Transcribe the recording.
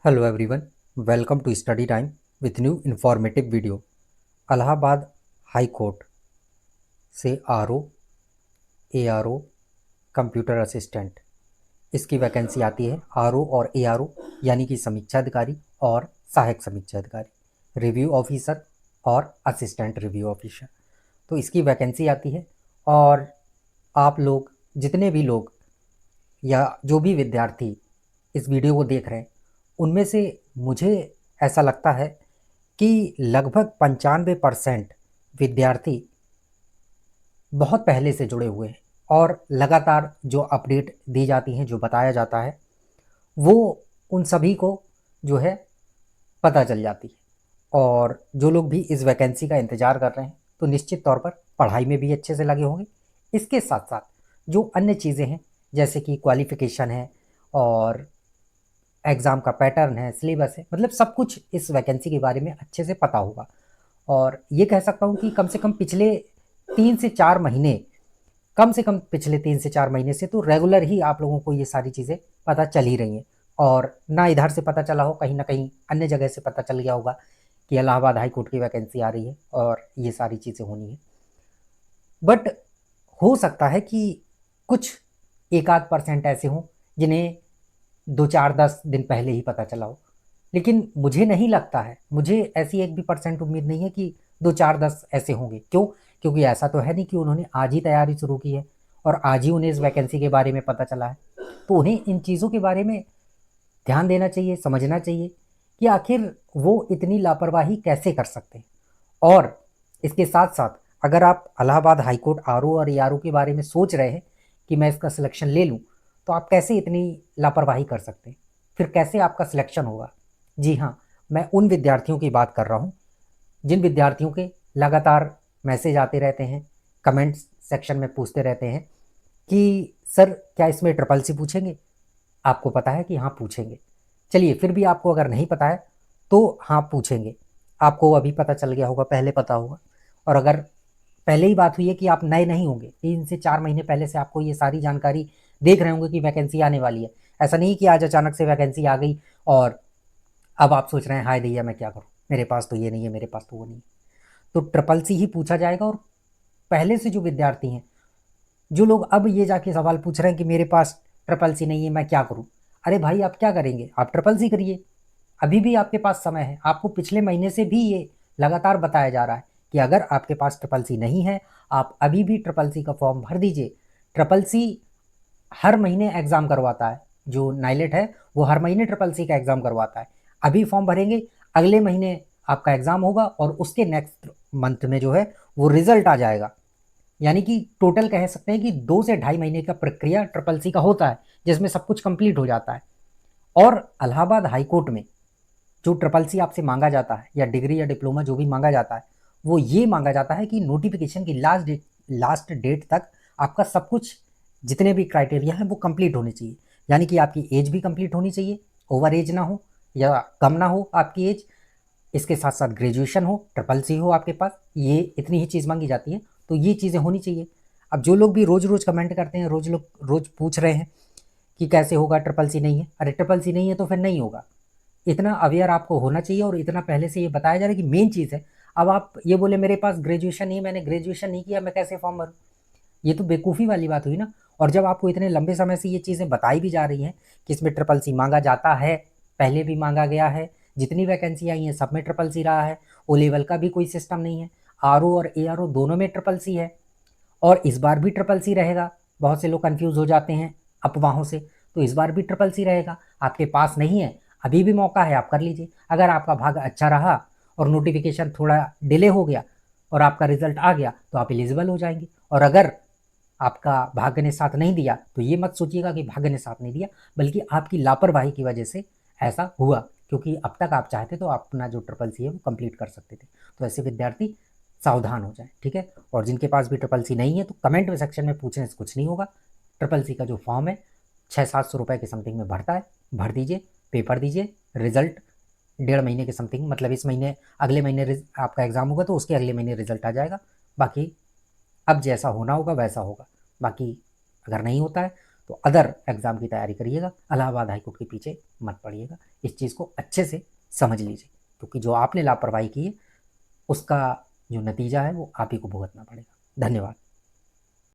Hello everyone, welcome to study time with new informative video. Allahabad high court से ARO computer assistant इसकी vacancy आती है। RO और ARO यानी कि समीक्षा अधिकारी और सहायक समीक्षा अधिकारी, रिव्यू ऑफिसर और असिस्टेंट रिव्यू ऑफिसर। तो इसकी वैकेंसी आती है। और आप लोग जितने भी लोग या जो भी विद्यार्थी इस वीडियो को देख रहे हैं, उनमें से मुझे ऐसा लगता है कि लगभग 95% विद्यार्थी बहुत पहले से जुड़े हुए हैं और लगातार जो अपडेट दी जाती हैं, जो बताया जाता है, वो उन सभी को जो है पता चल जाती है। और जो लोग भी इस वैकेंसी का इंतज़ार कर रहे हैं तो निश्चित तौर पर पढ़ाई में भी अच्छे से लगे होंगे। इसके साथ साथ जो अन्य चीज़ें हैं, जैसे कि क्वालिफ़िकेशन है और एग्ज़ाम का पैटर्न है, सिलेबस है, मतलब सब कुछ इस वैकेंसी के बारे में अच्छे से पता होगा। और ये कह सकता हूँ कि कम से कम पिछले 3 से 4 महीने, कम से कम पिछले 3 से 4 महीने से तो रेगुलर ही आप लोगों को ये सारी चीज़ें पता चल ही रही हैं। और ना इधर से पता चला हो, कहीं ना कहीं अन्य जगह से पता चल गया होगा कि इलाहाबाद हाई कोर्ट की वैकेंसी आ रही है और ये सारी चीज़ें होनी है। बट हो सकता है कि कुछ एक आध परसेंट ऐसे हों जिन्हें 2 4 10 दिन पहले ही पता चला हो। लेकिन मुझे नहीं लगता है, मुझे ऐसी एक भी परसेंट उम्मीद नहीं है कि 2 4 10 ऐसे होंगे। क्यों? क्योंकि ऐसा तो है नहीं कि उन्होंने आज ही तैयारी शुरू की है और आज ही उन्हें इस वैकेंसी के बारे में पता चला है। तो उन्हें इन चीज़ों के बारे में ध्यान देना चाहिए, समझना चाहिए कि आखिर वो इतनी लापरवाही कैसे कर सकते हैं। और इसके साथ साथ अगर आप इलाहाबाद हाई कोर्ट RO और ARO के बारे में सोच रहे हैं कि मैं इसका सिलेक्शन ले लूँ, तो आप कैसे इतनी लापरवाही कर सकते हैं? फिर कैसे आपका सिलेक्शन होगा? जी हाँ, मैं उन विद्यार्थियों की बात कर रहा हूँ जिन विद्यार्थियों के लगातार मैसेज आते रहते हैं, कमेंट्स सेक्शन में पूछते रहते हैं कि सर क्या इसमें ट्रिपल सी पूछेंगे? आपको पता है कि हाँ पूछेंगे। चलिए, फिर भी आपको अगर नहीं पता है तो हाँ पूछेंगे। आपको अभी पता चल गया होगा, पहले पता होगा। और अगर पहले ही बात हुई है कि आप नए नहीं होंगे, 3 से 4 महीने पहले से आपको ये सारी जानकारी देख रहे होंगे कि वैकेंसी आने वाली है। ऐसा नहीं कि आज अचानक से वैकेंसी आ गई और अब आप सोच रहे हैं हाय दैया मैं क्या करूं, मेरे पास तो ये नहीं है, मेरे पास तो वो नहीं है। तो ट्रिपल सी ही पूछा जाएगा। और पहले से जो विद्यार्थी हैं, जो लोग अब ये जाके सवाल पूछ रहे हैं कि मेरे पास ट्रिपल सी नहीं है, मैं क्या करूं? अरे भाई, आप क्या करेंगे? आप ट्रिपल सी करिए। अभी भी आपके पास समय है। आपको पिछले महीने से भी ये लगातार बताया जा रहा है कि अगर आपके पास ट्रिपल सी नहीं है, आप अभी भी ट्रिपल सी का फॉर्म भर दीजिए। ट्रिपल सी हर महीने एग्ज़ाम करवाता है। जो नाइलेट है वो हर महीने ट्रिपल सी का एग्ज़ाम करवाता है। अभी फॉर्म भरेंगे, अगले महीने आपका एग्ज़ाम होगा और उसके नेक्स्ट मंथ में जो है वो रिजल्ट आ जाएगा। यानी कि टोटल कह सकते हैं कि 2 से ढाई महीने का प्रक्रिया ट्रिपल सी का होता है, जिसमें सब कुछ कंप्लीट हो जाता है। और इलाहाबाद हाई कोर्ट में जो ट्रिपल सी आपसे मांगा जाता है या डिग्री या डिप्लोमा जो भी मांगा जाता है, वो ये मांगा जाता है कि नोटिफिकेशन की लास्ट डेट तक आपका सब कुछ, जितने भी क्राइटेरिया हैं वो कंप्लीट होने चाहिए। यानी कि आपकी एज भी कंप्लीट होनी चाहिए, ओवर एज ना हो या कम ना हो आपकी एज। इसके साथ साथ ग्रेजुएशन हो, ट्रिपल सी हो आपके पास, ये इतनी ही चीज़ मांगी जाती है। तो ये चीज़ें होनी चाहिए। अब जो लोग भी रोज़ रोज़ कमेंट करते हैं, रोज़ पूछ रहे हैं कि कैसे होगा, ट्रिपल सी नहीं है। अरे ट्रिपल सी नहीं है तो फिर नहीं होगा। इतना अवेयर आपको होना चाहिए और इतना पहले से ये बताया जा रहा है कि मेन चीज़ है। अब आप ये बोले मेरे पास ग्रेजुएशन नहीं, मैंने ग्रेजुएशन नहीं किया, मैं कैसे फॉर्म भरूँ? ये तो बेवकूफ़ी वाली बात हुई ना। और जब आपको इतने लंबे समय से ये चीज़ें बताई भी जा रही हैं कि इसमें ट्रिपल सी मांगा जाता है, पहले भी मांगा गया है, जितनी वैकेंसी आई हैं सब में ट्रिपल सी रहा है, ओ लेवल का भी कोई सिस्टम नहीं है, RO और ARO दोनों में ट्रिपल सी है और इस बार भी ट्रिपल सी रहेगा। बहुत से लोग कंफ्यूज हो जाते हैं अफवाहों से, तो इस बार भी ट्रिपल सी रहेगा। आपके पास नहीं है, अभी भी मौका है, आप कर लीजिए। अगर आपका भाग्य अच्छा रहा और नोटिफिकेशन थोड़ा डिले हो गया और आपका रिजल्ट आ गया तो आप एलिजिबल हो जाएंगे। और अगर आपका भाग्य ने साथ नहीं दिया तो ये मत सोचिएगा कि भाग्य ने साथ नहीं दिया, बल्कि आपकी लापरवाही की वजह से ऐसा हुआ। क्योंकि अब तक आप चाहते तो अपना जो ट्रिपल सी है वो कंप्लीट कर सकते थे। तो ऐसे विद्यार्थी सावधान हो जाए, ठीक है। और जिनके पास भी ट्रिपल सी नहीं है तो कमेंट में सेक्शन में पूछने से कुछ नहीं होगा। ट्रिपल सी का जो फॉर्म है 600-700 रुपये के समथिंग में भरता है, भर दीजिए, पेपर दीजिए, रिजल्ट 1.5 महीने के समथिंग, मतलब इस महीने अगले महीने आपका एग्ज़ाम होगा तो उसके अगले महीने रिजल्ट आ जाएगा। बाकी अब जैसा होना होगा वैसा होगा। बाकी अगर नहीं होता है तो अदर एग्ज़ाम की तैयारी करिएगा, इलाहाबाद हाई कोर्ट के पीछे मत पड़िएगा। इस चीज़ को अच्छे से समझ लीजिए, क्योंकि जो आपने लापरवाही की है उसका जो नतीजा है वो आप ही को भुगतना पड़ेगा। धन्यवाद।